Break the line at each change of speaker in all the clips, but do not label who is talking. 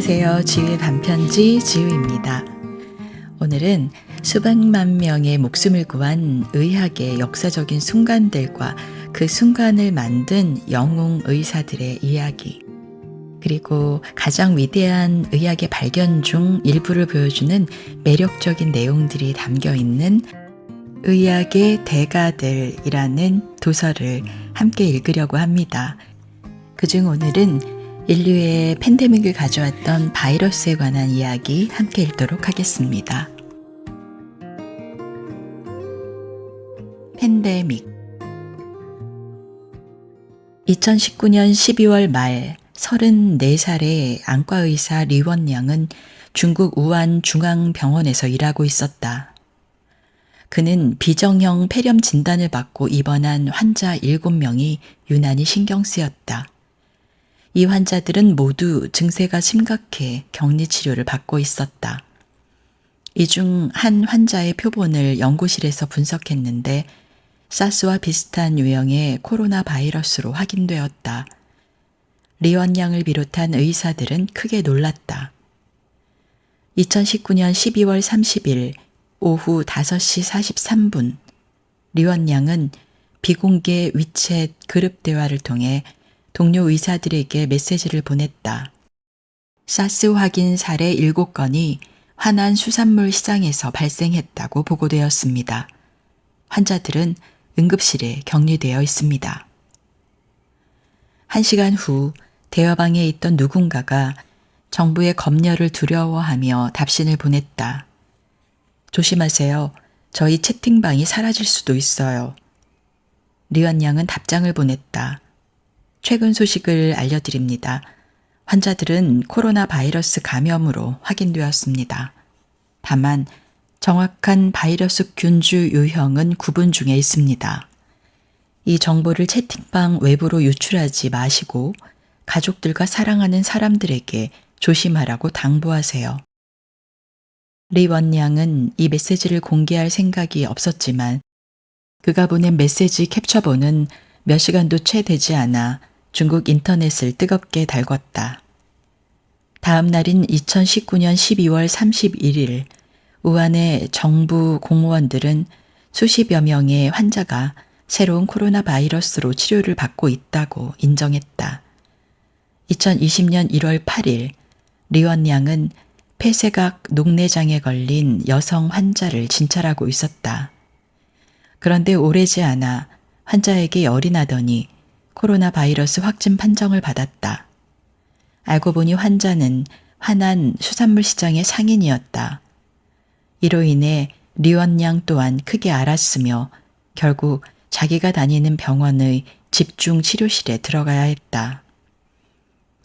안녕하세요. 지유의 반편지 지유입니다. 오늘은 수백만 명의 목숨을 구한 의학의 역사적인 순간들과 그 순간을 만든 영웅 의사들의 이야기, 그리고 가장 위대한 의학의 발견 중 일부를 보여주는 매력적인 내용들이 담겨 있는 의학의 대가들이라는 도서를 함께 읽으려고 합니다. 그중 오늘은 인류의 팬데믹을 가져왔던 바이러스에 관한 이야기 함께 읽도록 하겠습니다. 팬데믹. 2019년 12월 말 34살의 안과의사 리원양은 중국 우한 중앙병원에서 일하고 있었다. 그는 비정형 폐렴 진단을 받고 입원한 환자 7명이 유난히 신경 쓰였다. 이 환자들은 모두 증세가 심각해 격리 치료를 받고 있었다. 이 중 한 환자의 표본을 연구실에서 분석했는데 사스와 비슷한 유형의 코로나 바이러스로 확인되었다. 리원양을 비롯한 의사들은 크게 놀랐다. 2019년 12월 30일 오후 5시 43분 리원양은 비공개 위챗 그룹 대화를 통해 동료 의사들에게 메시지를 보냈다. 사스 확인 사례 7건이 화난 수산물 시장에서 발생했다고 보고되었습니다. 환자들은 응급실에 격리되어 있습니다. 1시간 후 대화방에 있던 누군가가 정부의 검열을 두려워하며 답신을 보냈다. 조심하세요. 저희 채팅방이 사라질 수도 있어요. 리원양은 답장을 보냈다. 최근 소식을 알려드립니다. 환자들은 코로나 바이러스 감염으로 확인되었습니다. 다만 정확한 바이러스 균주 유형은 구분 중에 있습니다. 이 정보를 채팅방 외부로 유출하지 마시고 가족들과 사랑하는 사람들에게 조심하라고 당부하세요. 리원양은 이 메시지를 공개할 생각이 없었지만 그가 보낸 메시지 캡처본은 몇 시간도 채 되지 않아 중국 인터넷을 뜨겁게 달궜다. 다음 날인 2019년 12월 31일 우한의 정부 공무원들은 수십여 명의 환자가 새로운 코로나 바이러스로 치료를 받고 있다고 인정했다. 2020년 1월 8일 리원양은 폐쇄각 녹내장에 걸린 여성 환자를 진찰하고 있었다. 그런데 오래지 않아 환자에게 열이 나더니 코로나 바이러스 확진 판정을 받았다. 알고 보니 환자는 화난 수산물 시장의 상인이었다. 이로 인해 리원양 또한 크게 앓았으며 결국 자기가 다니는 병원의 집중 치료실에 들어가야 했다.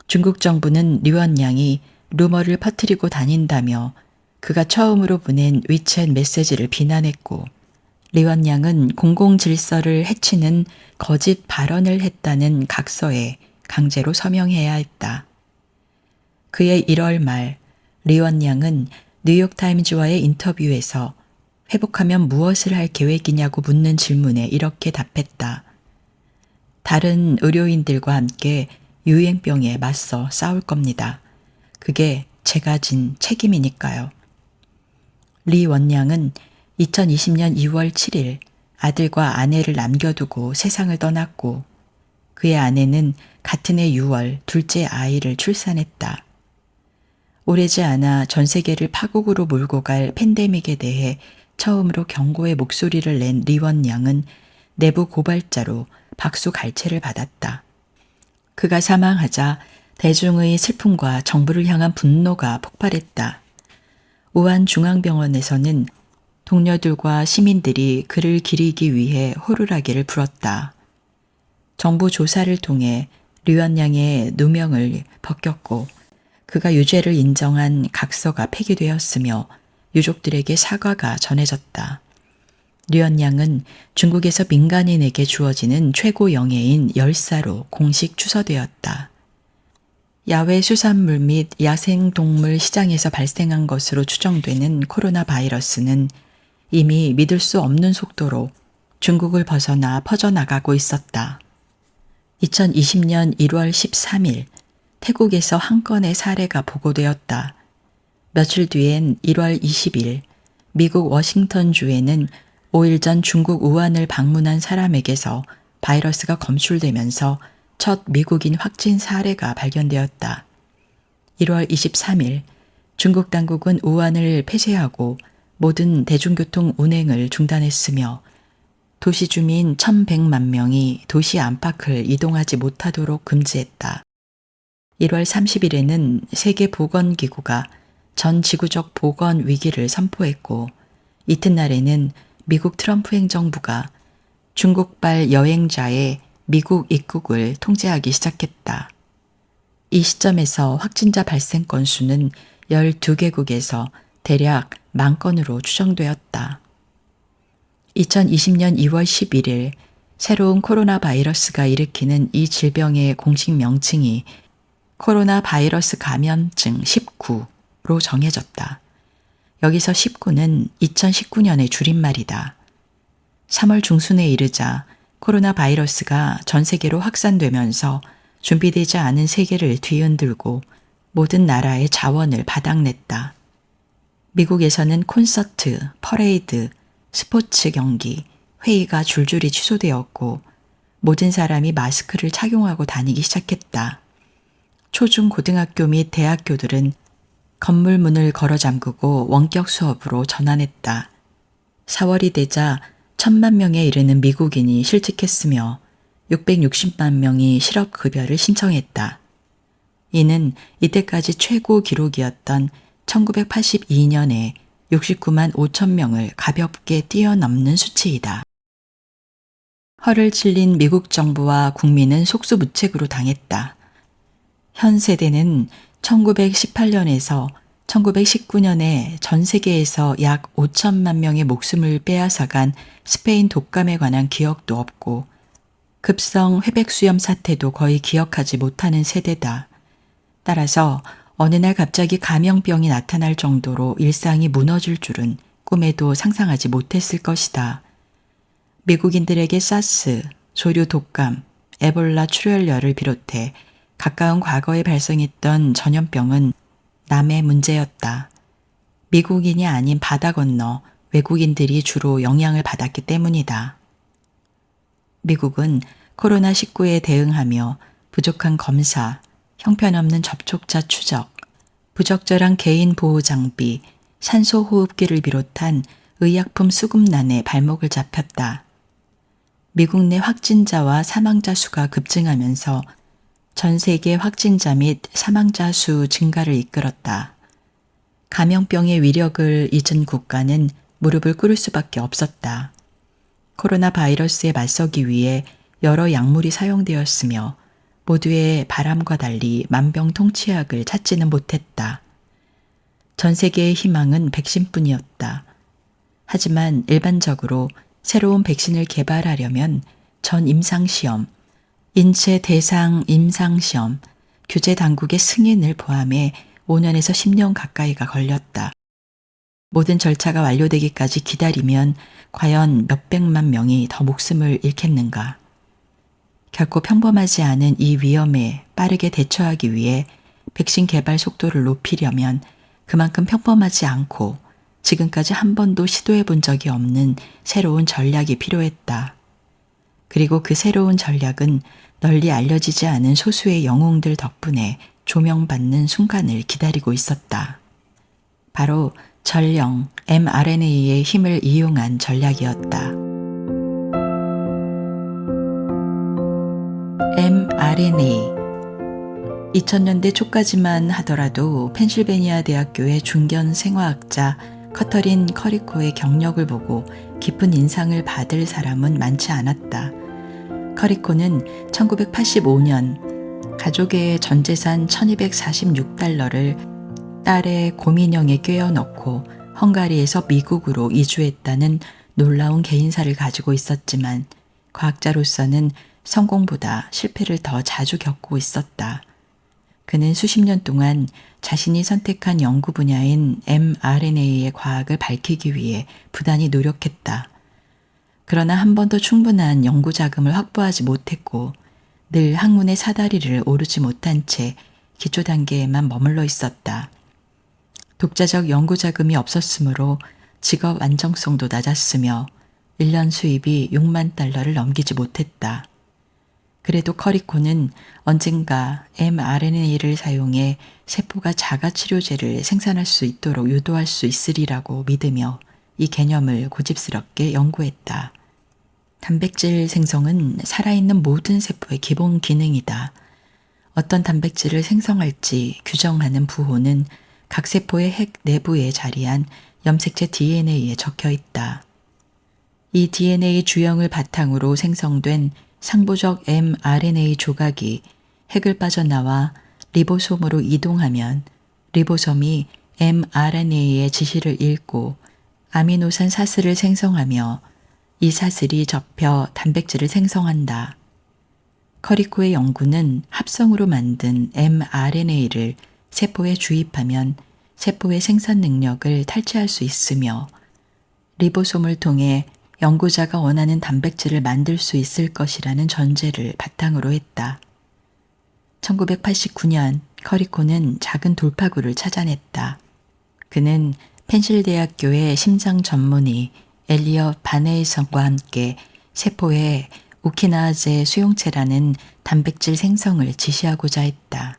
중국 정부는 리원양이 루머를 퍼뜨리고 다닌다며 그가 처음으로 보낸 위챗 메시지를 비난했고 리원양은 공공질서를 해치는 거짓 발언을 했다는 각서에 강제로 서명해야 했다. 그해 1월 말 리원양은 뉴욕타임즈와의 인터뷰에서 회복하면 무엇을 할 계획이냐고 묻는 질문에 이렇게 답했다. 다른 의료인들과 함께 유행병에 맞서 싸울 겁니다. 그게 제가 진 책임이니까요. 리원양은 2020년 2월 7일 아들과 아내를 남겨두고 세상을 떠났고 그의 아내는 같은 해 6월 둘째 아이를 출산했다. 오래지 않아 전 세계를 파국으로 몰고 갈 팬데믹에 대해 처음으로 경고의 목소리를 낸 리원양은 내부 고발자로 박수갈채를 받았다. 그가 사망하자 대중의 슬픔과 정부를 향한 분노가 폭발했다. 우한 중앙병원에서는 동료들과 시민들이 그를 기리기 위해 호루라기를 불었다. 정부 조사를 통해 리원양의 누명을 벗겼고 그가 유죄를 인정한 각서가 폐기되었으며 유족들에게 사과가 전해졌다. 리원양은 중국에서 민간인에게 주어지는 최고 영예인 열사로 공식 추서되었다. 야외 수산물 및 야생동물 시장에서 발생한 것으로 추정되는 코로나 바이러스는 이미 믿을 수 없는 속도로 중국을 벗어나 퍼져나가고 있었다. 2020년 1월 13일 태국에서 한 건의 사례가 보고되었다. 며칠 뒤엔 1월 20일 미국 워싱턴주에는 5일 전 중국 우한을 방문한 사람에게서 바이러스가 검출되면서 첫 미국인 확진 사례가 발견되었다. 1월 23일 중국 당국은 우한을 폐쇄하고 모든 대중교통 운행을 중단했으며 도시 주민 1,100만 명이 도시 안팎을 이동하지 못하도록 금지했다. 1월 30일에는 세계보건기구가 전 지구적 보건 위기를 선포했고 이튿날에는 미국 트럼프 행정부가 중국발 여행자의 미국 입국을 통제하기 시작했다. 이 시점에서 확진자 발생 건수는 12개국에서 대략 10,000건으로 추정되었다. 2020년 2월 11일 새로운 코로나 바이러스가 일으키는 이 질병의 공식 명칭이 코로나 바이러스 감염증 19로 정해졌다. 여기서 19는 2019년의 줄임말이다. 3월 중순에 이르자 코로나 바이러스가 전 세계로 확산되면서 준비되지 않은 세계를 뒤흔들고 모든 나라의 자원을 바닥냈다. 미국에서는 콘서트, 퍼레이드, 스포츠 경기, 회의가 줄줄이 취소되었고 모든 사람이 마스크를 착용하고 다니기 시작했다. 초중 고등학교 및 대학교들은 건물 문을 걸어 잠그고 원격 수업으로 전환했다. 4월이 되자 1,000만 명에 이르는 미국인이 실직했으며 660만 명이 실업급여를 신청했다. 이는 이때까지 최고 기록이었던 1982년에 69만 5천 명을 가볍게 뛰어넘는 수치이다. 허를 찔린 미국 정부와 국민은 속수무책으로 당했다. 현 세대는 1918년에서 1919년에 전 세계에서 약 5천만 명의 목숨을 빼앗아간 스페인 독감에 관한 기억도 없고 급성 회백수염 사태도 거의 기억하지 못하는 세대다. 따라서 어느 날 갑자기 감염병이 나타날 정도로 일상이 무너질 줄은 꿈에도 상상하지 못했을 것이다. 미국인들에게 사스, 조류 독감, 에볼라 출혈열을 비롯해 가까운 과거에 발생했던 전염병은 남의 문제였다. 미국인이 아닌 바다 건너 외국인들이 주로 영향을 받았기 때문이다. 미국은 코로나19에 대응하며 부족한 검사, 형편없는 접촉자 추적, 부적절한 개인 보호 장비, 산소 호흡기를 비롯한 의약품 수급난에 발목을 잡혔다. 미국 내 확진자와 사망자 수가 급증하면서 전 세계 확진자 및 사망자 수 증가를 이끌었다. 감염병의 위력을 잊은 국가는 무릎을 꿇을 수밖에 없었다. 코로나 바이러스에 맞서기 위해 여러 약물이 사용되었으며 모두의 바람과 달리 만병통치약을 찾지는 못했다. 전 세계의 희망은 백신뿐이었다. 하지만 일반적으로 새로운 백신을 개발하려면 전 임상시험, 인체 대상 임상시험, 규제 당국의 승인을 포함해 5년에서 10년 가까이가 걸렸다. 모든 절차가 완료되기까지 기다리면 과연 몇백만 명이 더 목숨을 잃겠는가. 결코 평범하지 않은 이 위험에 빠르게 대처하기 위해 백신 개발 속도를 높이려면 그만큼 평범하지 않고 지금까지 한 번도 시도해 본 적이 없는 새로운 전략이 필요했다. 그리고 그 새로운 전략은 널리 알려지지 않은 소수의 영웅들 덕분에 조명받는 순간을 기다리고 있었다. 바로 전령 mRNA의 힘을 이용한 전략이었다. mRNA 2000년대 초까지만 하더라도 펜실베니아 대학교의 중견 생화학자 커터린 커리코의 경력을 보고 깊은 인상을 받을 사람은 많지 않았다. 커리코는 1985년 가족의 전재산 1246달러를 딸의 고민형에 꿰어 넣고 헝가리에서 미국으로 이주했다는 놀라운 개인사를 가지고 있었지만 과학자로서는 성공보다 실패를 더 자주 겪고 있었다. 그는 수십 년 동안 자신이 선택한 연구 분야인 mRNA의 과학을 밝히기 위해 부단히 노력했다. 그러나 한 번도 충분한 연구 자금을 확보하지 못했고 늘 학문의 사다리를 오르지 못한 채 기초 단계에만 머물러 있었다. 독자적 연구 자금이 없었으므로 직업 안정성도 낮았으며 1년 수입이 6만 달러를 넘기지 못했다. 그래도 커리코는 언젠가 mRNA를 사용해 세포가 자가 치료제를 생산할 수 있도록 유도할 수 있으리라고 믿으며 이 개념을 고집스럽게 연구했다. 단백질 생성은 살아있는 모든 세포의 기본 기능이다. 어떤 단백질을 생성할지 규정하는 부호는 각 세포의 핵 내부에 자리한 염색체 DNA에 적혀 있다. 이 DNA 주형을 바탕으로 생성된 상부적 mRNA 조각이 핵을 빠져나와 리보솜으로 이동하면 리보솜이 mRNA의 지시를 읽고 아미노산 사슬을 생성하며 이 사슬이 접혀 단백질을 생성한다. 커리코의 연구는 합성으로 만든 mRNA를 세포에 주입하면 세포의 생산 능력을 탈취할 수 있으며 리보솜을 통해 연구자가 원하는 단백질을 만들 수 있을 것이라는 전제를 바탕으로 했다. 1989년 커리코는 작은 돌파구를 찾아냈다. 그는 펜실 대학교의 심장 전문의 엘리엇 바네이선과 함께 세포에 우키나아제 수용체라는 단백질 생성을 지시하고자 했다.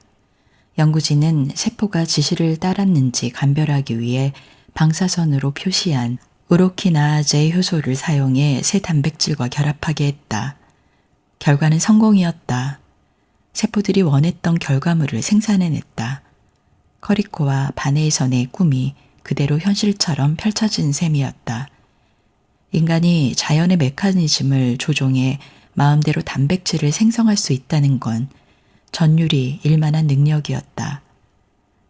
연구진은 세포가 지시를 따랐는지 감별하기 위해 방사선으로 표시한 우로키나아제 효소를 사용해 새 단백질과 결합하게 했다. 결과는 성공이었다. 세포들이 원했던 결과물을 생산해냈다. 커리코와 바네이선의 꿈이 그대로 현실처럼 펼쳐진 셈이었다. 인간이 자연의 메커니즘을 조종해 마음대로 단백질을 생성할 수 있다는 건 전율이 일만한 능력이었다.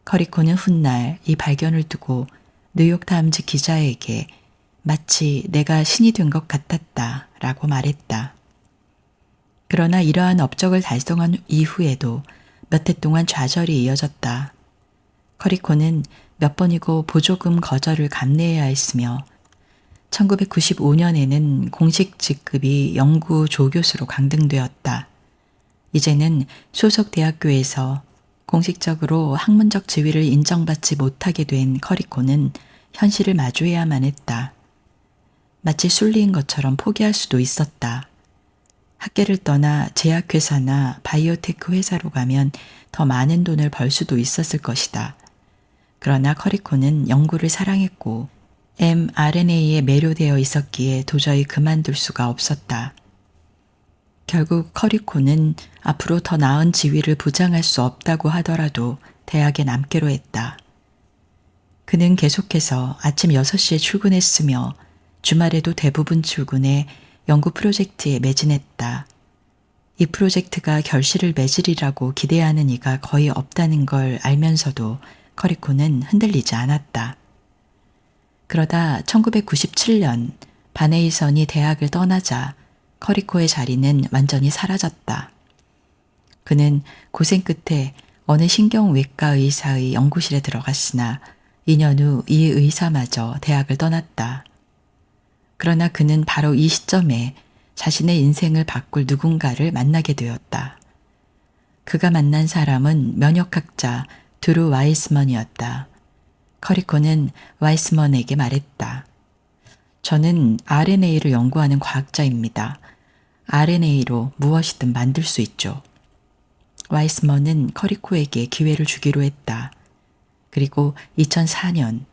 커리코는 훗날 이 발견을 두고 뉴욕타임즈 기자에게 마치 내가 신이 된 것 같았다 라고 말했다. 그러나 이러한 업적을 달성한 이후에도 몇 해 동안 좌절이 이어졌다. 커리코는 몇 번이고 보조금 거절을 감내해야 했으며 1995년에는 공식 직급이 연구 조교수로 강등되었다. 이제는 소속 대학교에서 공식적으로 학문적 지위를 인정받지 못하게 된 커리코는 현실을 마주해야만 했다. 마치 순리인 것처럼 포기할 수도 있었다. 학계를 떠나 제약회사나 바이오테크 회사로 가면 더 많은 돈을 벌 수도 있었을 것이다. 그러나 커리코는 연구를 사랑했고 mRNA에 매료되어 있었기에 도저히 그만둘 수가 없었다. 결국 커리코는 앞으로 더 나은 지위를 보장할 수 없다고 하더라도 대학에 남기로 했다. 그는 계속해서 아침 6시에 출근했으며 주말에도 대부분 출근해 연구 프로젝트에 매진했다. 이 프로젝트가 결실을 맺으리라고 기대하는 이가 거의 없다는 걸 알면서도 커리코는 흔들리지 않았다. 그러다 1997년 바네이선이 대학을 떠나자 커리코의 자리는 완전히 사라졌다. 그는 고생 끝에 어느 신경외과 의사의 연구실에 들어갔으나 2년 후 이 의사마저 대학을 떠났다. 그러나 그는 바로 이 시점에 자신의 인생을 바꿀 누군가를 만나게 되었다. 그가 만난 사람은 면역학자 드루 와이스먼이었다. 커리코는 와이스먼에게 말했다. 저는 RNA를 연구하는 과학자입니다. RNA로 무엇이든 만들 수 있죠. 와이스먼은 커리코에게 기회를 주기로 했다. 그리고 2004년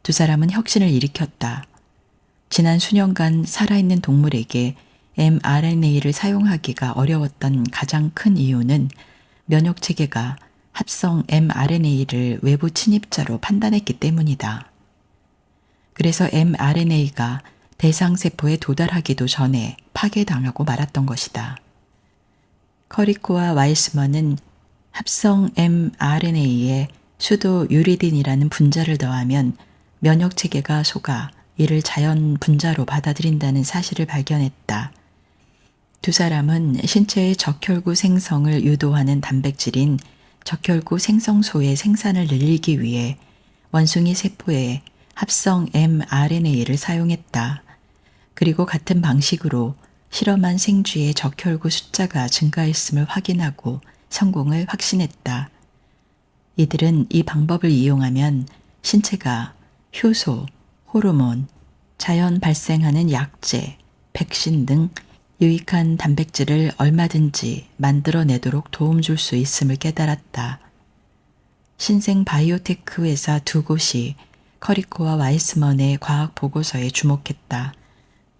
두 사람은 혁신을 일으켰다. 지난 수년간 살아있는 동물에게 mRNA를 사용하기가 어려웠던 가장 큰 이유는 면역체계가 합성 mRNA를 외부 침입자로 판단했기 때문이다. 그래서 mRNA가 대상세포에 도달하기도 전에 파괴당하고 말았던 것이다. 커리코와 와이스먼은 합성 mRNA에 수도 유리딘이라는 분자를 더하면 면역체계가 속아 이를 자연 분자로 받아들인다는 사실을 발견했다. 두 사람은 신체의 적혈구 생성을 유도하는 단백질인 적혈구 생성소의 생산을 늘리기 위해 원숭이 세포에 합성 mRNA를 사용했다. 그리고 같은 방식으로 실험한 생쥐의 적혈구 숫자가 증가했음을 확인하고 성공을 확신했다. 이들은 이 방법을 이용하면 신체가 효소, 호르몬, 자연 발생하는 약제, 백신 등 유익한 단백질을 얼마든지 만들어내도록 도움 줄 수 있음을 깨달았다. 신생 바이오테크 회사 두 곳이 커리코와 와이스먼의 과학 보고서에 주목했다.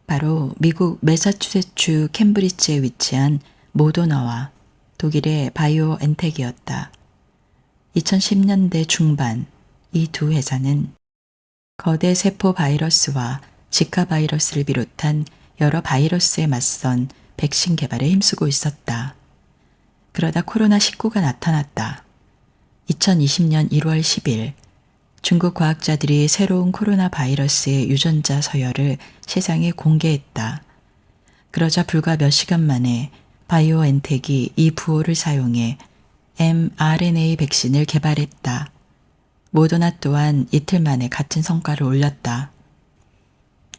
바로 미국 매사추세츠 캠브리지에 위치한 모더나와 독일의 바이오엔텍이었다. 2010년대 중반 이 두 회사는 거대 세포 바이러스와 지카 바이러스를 비롯한 여러 바이러스에 맞선 백신 개발에 힘쓰고 있었다. 그러다 코로나19가 나타났다. 2020년 1월 10일 중국 과학자들이 새로운 코로나 바이러스의 유전자 서열을 세상에 공개했다. 그러자 불과 몇 시간 만에 바이오엔텍이 이 부호를 사용해 mRNA 백신을 개발했다. 모더나 또한 이틀 만에 같은 성과를 올렸다.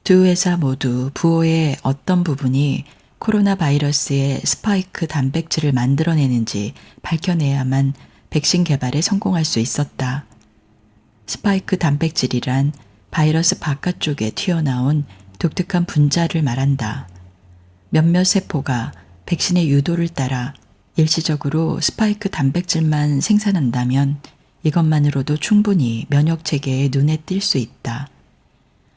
두 회사 모두 부호의 어떤 부분이 코로나 바이러스의 스파이크 단백질을 만들어내는지 밝혀내야만 백신 개발에 성공할 수 있었다. 스파이크 단백질이란 바이러스 바깥쪽에 튀어나온 독특한 분자를 말한다. 몇몇 세포가 백신의 유도를 따라 일시적으로 스파이크 단백질만 생산한다면 이것만으로도 충분히 면역 체계의 눈에 띌 수 있다.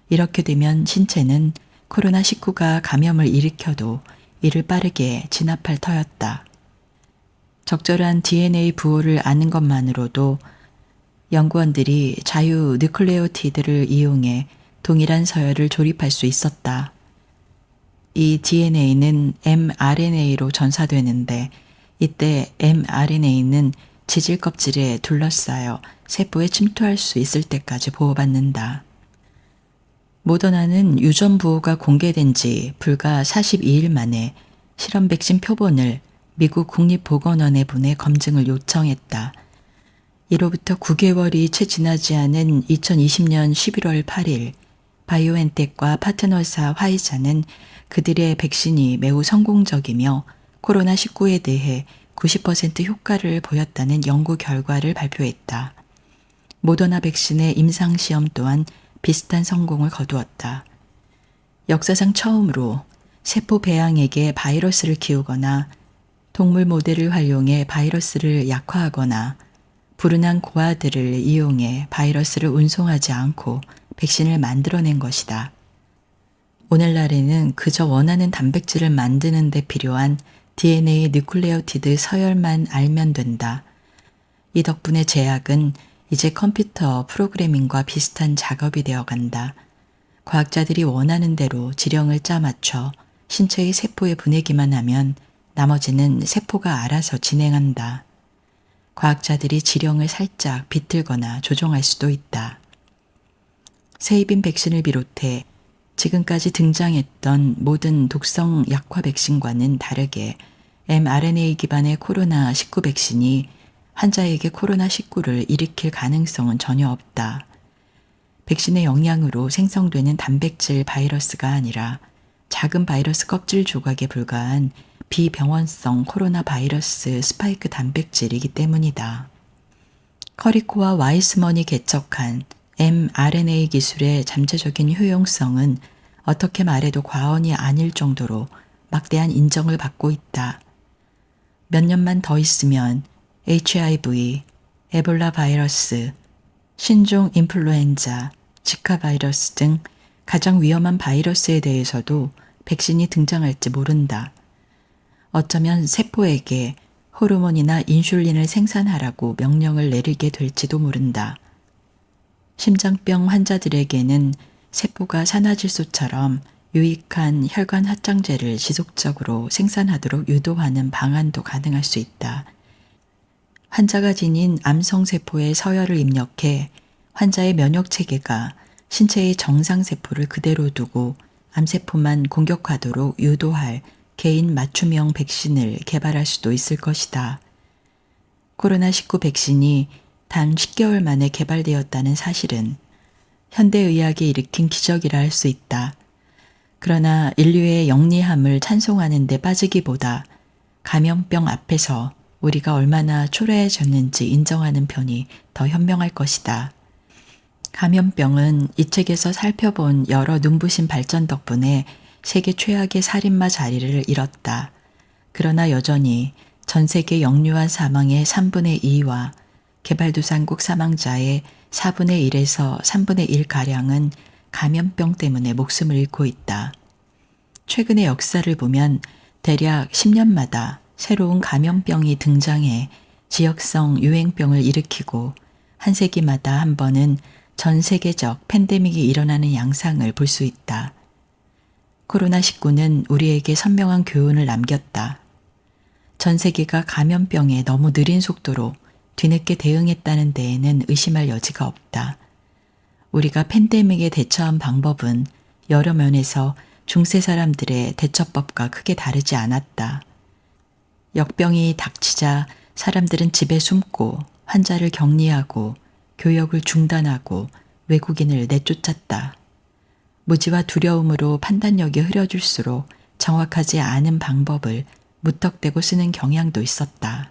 이렇게 되면 신체는 코로나19가 감염을 일으켜도 이를 빠르게 진압할 터였다. 적절한 DNA 부호를 아는 것만으로도 연구원들이 자유 뉴클레오티드를 이용해 동일한 서열을 조립할 수 있었다. 이 DNA는 mRNA로 전사되는데 이때 mRNA는 지질 껍질에 둘러싸여 세포에 침투할 수 있을 때까지 보호받는다. 모더나는 유전 부호가 공개된 지 불과 42일 만에 실험 백신 표본을 미국 국립보건원에 보내 검증을 요청했다. 이로부터 9개월이 채 지나지 않은 2020년 11월 8일 바이오엔텍과 파트너사 화이자는 그들의 백신이 매우 성공적이며 코로나19에 대해 90% 효과를 보였다는 연구 결과를 발표했다. 모더나 백신의 임상시험 또한 비슷한 성공을 거두었다. 역사상 처음으로 세포 배양액에 바이러스를 키우거나 동물 모델을 활용해 바이러스를 약화하거나 불운한 고아들을 이용해 바이러스를 운송하지 않고 백신을 만들어낸 것이다. 오늘날에는 그저 원하는 단백질을 만드는 데 필요한 DNA 뉴클레오티드 서열만 알면 된다. 이 덕분에 제약은 이제 컴퓨터 프로그래밍과 비슷한 작업이 되어간다. 과학자들이 원하는 대로 지령을 짜 맞춰 신체의 세포에 보내기만 하면 나머지는 세포가 알아서 진행한다. 과학자들이 지령을 살짝 비틀거나 조정할 수도 있다. 세이빈 백신을 비롯해 지금까지 등장했던 모든 독성 약화 백신과는 다르게 mRNA 기반의 코로나19 백신이 환자에게 코로나19를 일으킬 가능성은 전혀 없다. 백신의 영향으로 생성되는 단백질 바이러스가 아니라 작은 바이러스 껍질 조각에 불과한 비병원성 코로나 바이러스 스파이크 단백질이기 때문이다. 커리코와 와이스먼이 개척한 mRNA 기술의 잠재적인 효용성은 어떻게 말해도 과언이 아닐 정도로 막대한 인정을 받고 있다. 몇 년만 더 있으면 HIV, 에볼라 바이러스, 신종 인플루엔자, 지카 바이러스 등 가장 위험한 바이러스에 대해서도 백신이 등장할지 모른다. 어쩌면 세포에게 호르몬이나 인슐린을 생산하라고 명령을 내리게 될지도 모른다. 심장병 환자들에게는 세포가 산화질소처럼 유익한 혈관 확장제를 지속적으로 생산하도록 유도하는 방안도 가능할 수 있다. 환자가 지닌 암성세포의 서열을 입력해 환자의 면역체계가 신체의 정상세포를 그대로 두고 암세포만 공격하도록 유도할 개인 맞춤형 백신을 개발할 수도 있을 것이다. 코로나19 백신이 단 10개월 만에 개발되었다는 사실은 현대의학이 일으킨 기적이라 할 수 있다. 그러나 인류의 영리함을 찬송하는 데 빠지기보다 감염병 앞에서 우리가 얼마나 초라해졌는지 인정하는 편이 더 현명할 것이다. 감염병은 이 책에서 살펴본 여러 눈부신 발전 덕분에 세계 최악의 살인마 자리를 잃었다. 그러나 여전히 전 세계 영유아 사망의 3분의 2와 개발도상국 사망자의 4분의 1에서 3분의 1가량은 감염병 때문에 목숨을 잃고 있다. 최근의 역사를 보면 대략 10년마다 새로운 감염병이 등장해 지역성 유행병을 일으키고 한 세기마다 한 번은 전 세계적 팬데믹이 일어나는 양상을 볼 수 있다. 코로나19는 우리에게 선명한 교훈을 남겼다. 전 세계가 감염병에 너무 느린 속도로 뒤늦게 대응했다는 데에는 의심할 여지가 없다. 우리가 팬데믹에 대처한 방법은 여러 면에서 중세 사람들의 대처법과 크게 다르지 않았다. 역병이 닥치자 사람들은 집에 숨고 환자를 격리하고 교역을 중단하고 외국인을 내쫓았다. 무지와 두려움으로 판단력이 흐려질수록 정확하지 않은 방법을 무턱대고 쓰는 경향도 있었다.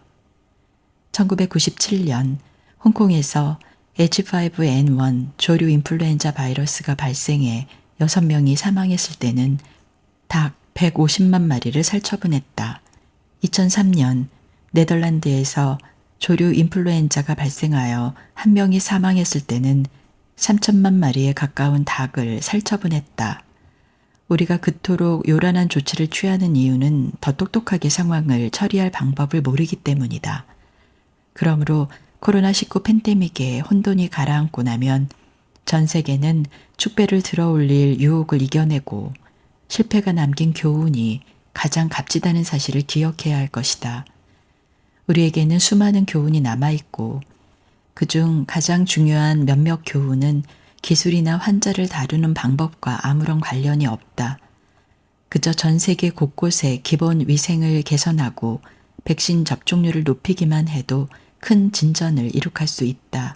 1997년 홍콩에서 H5N1 조류 인플루엔자 바이러스가 발생해 6명이 사망했을 때는 닭 150만 마리를 살처분했다. 2003년 네덜란드에서 조류 인플루엔자가 발생하여 1명이 사망했을 때는 3천만 마리에 가까운 닭을 살처분했다. 우리가 그토록 요란한 조치를 취하는 이유는 더 똑똑하게 상황을 처리할 방법을 모르기 때문이다. 그러므로 코로나19 팬데믹에 혼돈이 가라앉고 나면 전 세계는 축배를 들어올릴 유혹을 이겨내고 실패가 남긴 교훈이 가장 값지다는 사실을 기억해야 할 것이다. 우리에게는 수많은 교훈이 남아있고 그중 가장 중요한 몇몇 교훈은 기술이나 환자를 다루는 방법과 아무런 관련이 없다. 그저 전 세계 곳곳에 기본 위생을 개선하고 백신 접종률을 높이기만 해도 큰 진전을 이룩할 수 있다.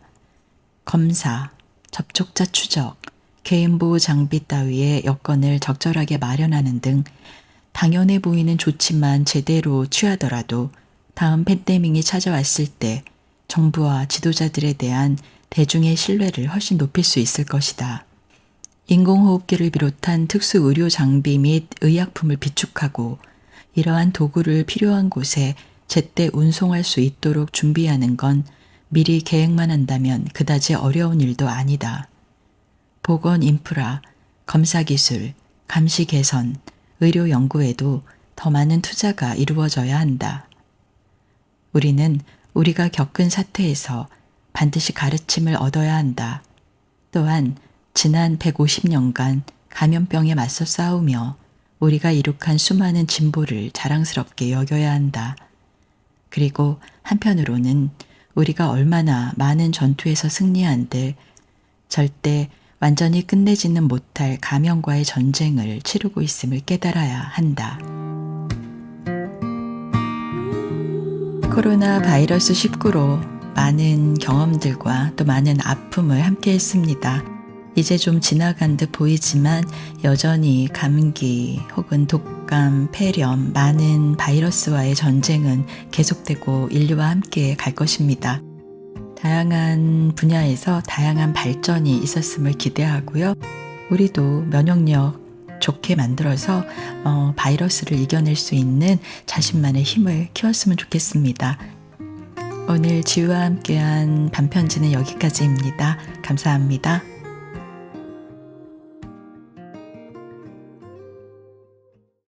검사, 접촉자 추적, 개인보호 장비 따위의 여건을 적절하게 마련하는 등 당연해 보이는 조치만 제대로 취하더라도 다음 팬데믹이 찾아왔을 때 정부와 지도자들에 대한 대중의 신뢰를 훨씬 높일 수 있을 것이다. 인공호흡기를 비롯한 특수 의료 장비 및 의약품을 비축하고 이러한 도구를 필요한 곳에 제때 운송할 수 있도록 준비하는 건 미리 계획만 한다면 그다지 어려운 일도 아니다. 보건 인프라, 검사 기술, 감시 개선, 의료 연구에도 더 많은 투자가 이루어져야 한다. 우리는 우리가 겪은 사태에서 반드시 가르침을 얻어야 한다. 또한 지난 150년간 감염병에 맞서 싸우며 우리가 이룩한 수많은 진보를 자랑스럽게 여겨야 한다. 그리고 한편으로는 우리가 얼마나 많은 전투에서 승리한들 절대 완전히 끝내지는 못할 감염과의 전쟁을 치르고 있음을 깨달아야 한다. 코로나 바이러스 19로 많은 경험들과 또 많은 아픔을 함께 했습니다. 이제 좀 지나간 듯 보이지만 여전히 감기 혹은 독감, 폐렴, 많은 바이러스와의 전쟁은 계속되고 인류와 함께 갈 것입니다. 다양한 분야에서 다양한 발전이 있었음을 기대하고요. 우리도 면역력 좋게 만들어서 바이러스를 이겨낼 수 있는 자신만의 힘을 키웠으면 좋겠습니다. 오늘 지우와 함께한 단편지는 여기까지입니다. 감사합니다.